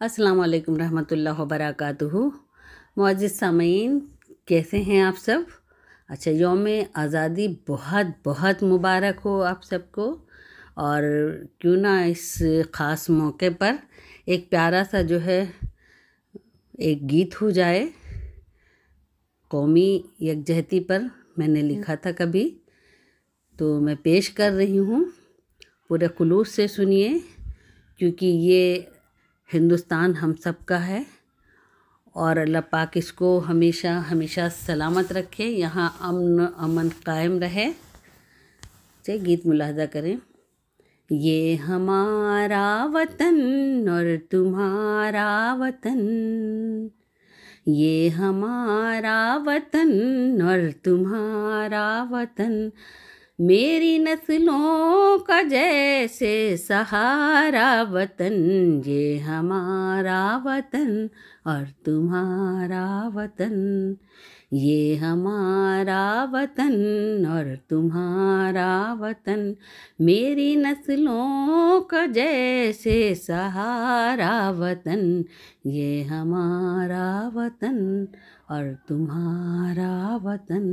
अस्सलाम वालेकुम रहमतुल्लाह व बरकातुहू। मुअज़्ज़िज़ सामीन, कैसे हैं आप सब? अच्छा, यौम आज़ादी बहुत बहुत मुबारक हो आप सबको। और क्यों ना इस ख़ास मौके पर एक प्यारा सा जो है एक गीत हो जाए। कौमी यकजहती पर मैंने लिखा था कभी, तो मैं पेश कर रही हूँ। पूरे खुलूस से सुनिए, क्योंकि ये हिंदुस्तान हम सब का है और अल्लाह पाक इसको हमेशा हमेशा सलामत रखे, यहाँ अमन अमन कायम रहे। चलिए गीत मुलाहजा करें। ये हमारा वतन और तुम्हारा वतन, ये हमारा वतन और तुम्हारा वतन, मेरी नस्लों का जैसे सहारा वतन, ये हमारा वतन और तुम्हारा वतन, ये हमारा वतन और तुम्हारा वतन, मेरी नस्लों का जैसे सहारा वतन, ये हमारा वतन और तुम्हारा वतन।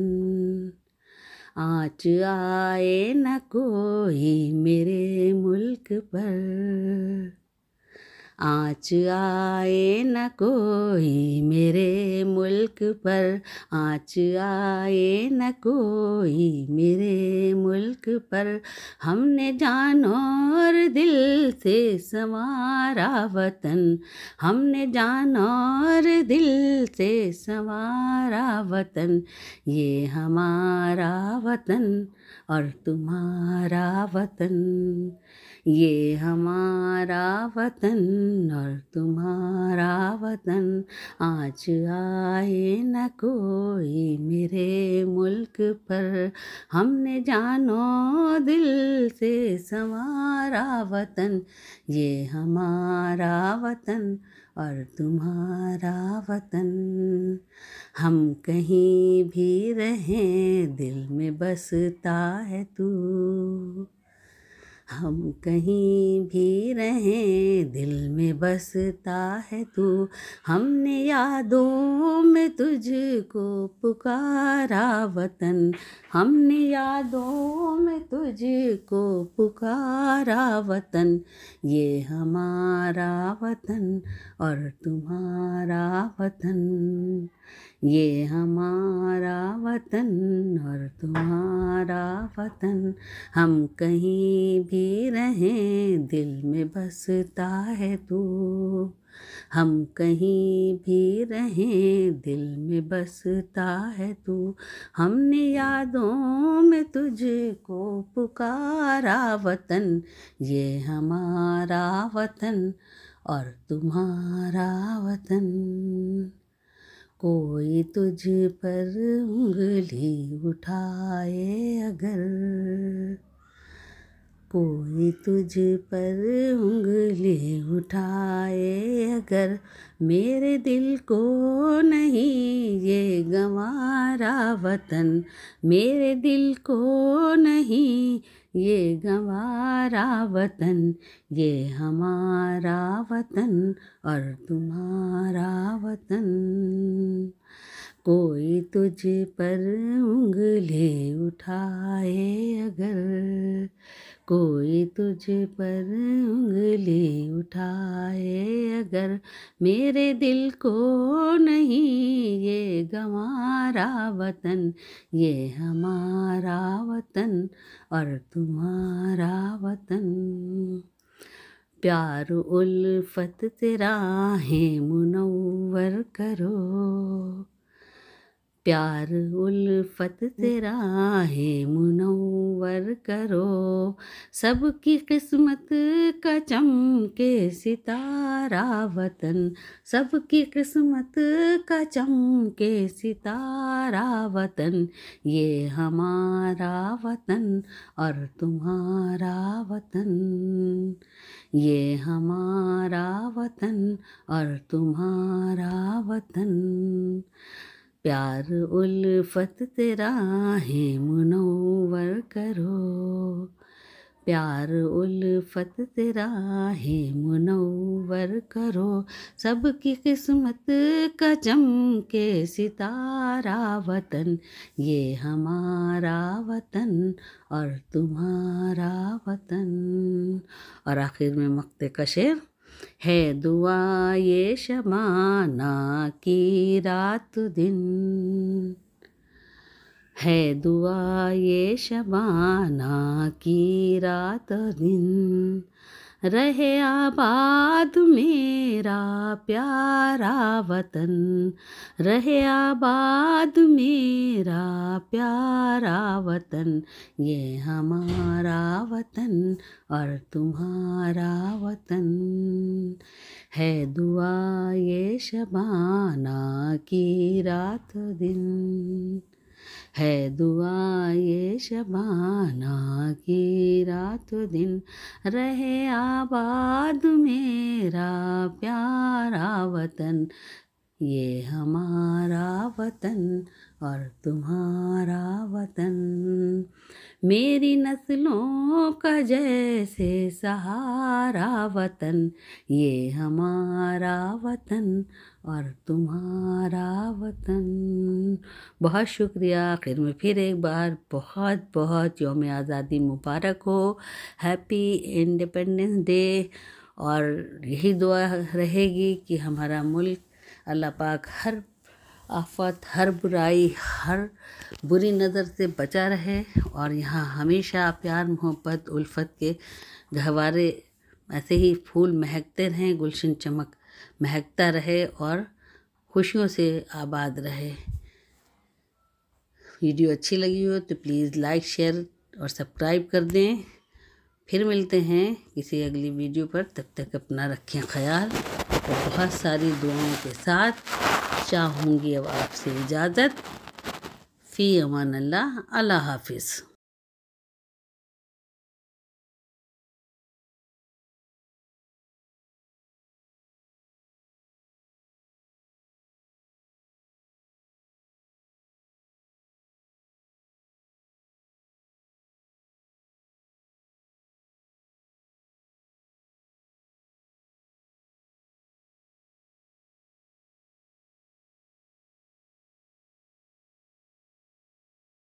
आँच आए न कोई मेरे मुल्क पर, आँच आए न कोई मेरे मुल्क पर, आँच आए न कोई मेरे मुल्क पर, हमने जान और दिल से संवारा वतन, हमने जान और दिल से संवारा वतन, ये हमारा वतन और तुम्हारा वतन, ये हमारा वतन और तुम्हारा वतन, आँच आए न कोई मेरे मुल्क पर, हमने जानो दिल से संवारा वतन, ये हमारा वतन और तुम्हारा वतन। हम कहीं भी रहें दिल में बसता है तू, हम कहीं भी रहें दिल में बसता है तू, हमने यादों में तुझको पुकारा वतन, हमने यादों में तुझको पुकारा वतन, ये हमारा वतन और तुम्हारा वतन, ये हमारा वतन और तुम्हारा वतन, हम कहीं भी रहें दिल में बसता है तू, हम कहीं भी रहें दिल में बसता है तू, हमने यादों में तुझको पुकारा वतन, ये हमारा वतन और तुम्हारा वतन। कोई तुझ पर उंगली उठाए अगर, कोई तुझ पर उंगली उठाए अगर, मेरे दिल को नहीं ये गंवारा वतन, मेरे दिल को नहीं ये गंवारा वतन, ये हमारा वतन और तुम्हारा वतन। कोई तुझ पर उंगली उठाए अगर, कोई तुझ पर उंगली उठाए अगर, मेरे दिल को नहीं ये गंवारा वतन, ये हमारा वतन और तुम्हारा वतन। प्यार उल्फत से राहें मुनव्वर करो, प्यार उल्फत से राहें मुनव्वर करो, सबकी किस्मत का चमके सितारा वतन, सबकी किस्मत का चमके सितारा वतन, ये हमारा वतन और तुम्हारा वतन, ये हमारा वतन और तुम्हारा वतन। प्यार उल्फत से राहें मुनव्वर करो, प्यार उल्फत तेरा है मुनव्वर करो, सबकी किस्मत का चमके सितारा वतन, ये हमारा वतन और तुम्हारा वतन। और आखिर में मक्ते का शेर है, दुआ ये शमाना की रात दिन, है दुआ ये शबाना की रात दिन, रहे आबाद मेरा प्यारा वतन, रहे आबाद मेरा प्यारा वतन, ये हमारा वतन और तुम्हारा वतन, है दुआ ये शबाना की रात दिन, है दुआ ये शबाना की रात दिन, रहे आबाद मेरा प्यारा वतन, ये हमारा वतन और तुम्हारा वतन, मेरी नस्लों का जैसे सहारा वतन, ये हमारा वतन और तुम्हारा वतन। बहुत शुक्रिया। आखिर में फिर एक बार बहुत बहुत यौम आज़ादी मुबारक हो, हैप्पी इंडिपेंडेंस डे। और यही दुआ रहेगी कि हमारा मुल्क अल्लाह पाक हर आफत, हर बुराई, हर बुरी नज़र से बचा रहे और यहाँ हमेशा प्यार मोहब्बत उल्फत के गहवारे ऐसे ही फूल महकते रहें, गुलशन चमक महकता रहे और खुशियों से आबाद रहे। वीडियो अच्छी लगी हो तो प्लीज़ लाइक, शेयर और सब्सक्राइब कर दें। फिर मिलते हैं किसी अगली वीडियो पर, तब तक अपना रखें ख्याल और बहुत सारी दुआओं के साथ चाहूँगी अब आपसे इजाज़त। फ़ी अमान अल्लाह, अल्लाह हाफिज़।